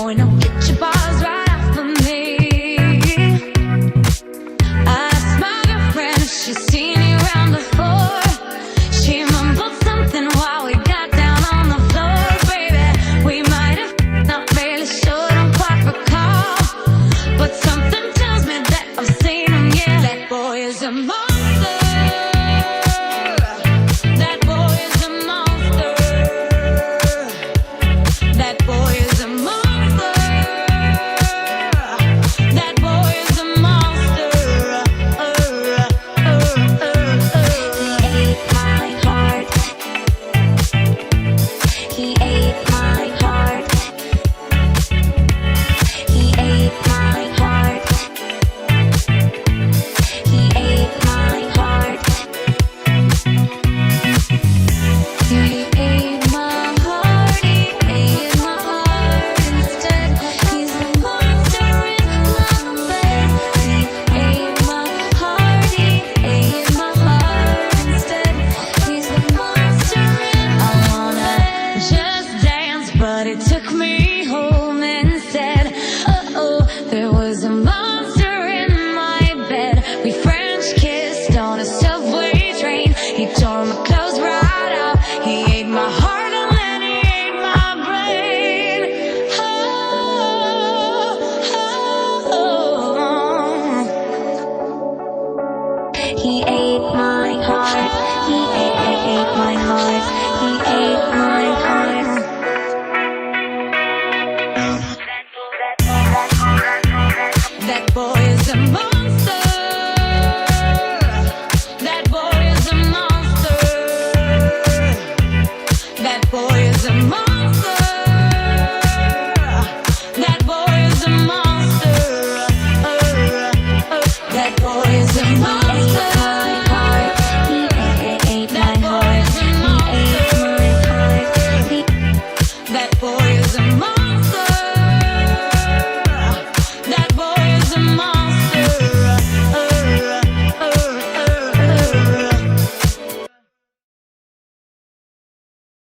boy, no, get your bars right off of me. I asked my girlfriend if she's seen you around before. She mumbled something while we got down on the floor. Baby, we might have not really sure, don't quite recall, but something tells me that I've seen him, yeah. That boy is a monster. That boy is a monster. That boy is a monster. That boy is a monster. He ate my heart. He ate my heart. He ate my heart. He ate my heart. He ate my heart instead. He's a monster in my bed. He ate my heart. He ate my heart instead. He's a monster in my bed. I wanna just dance, but it took me home and said, uh-oh, there was a monster in my bed. We French kissed on a subway train. He tore my clothes right off. He ate my heart and then he ate my brain. Oh, oh, oh. He ate my heart. He ate my heart. He ate my heart. That boy is a monster. That boy is a monster. That boy is a monster. That boy is a monster. That boy is a monster.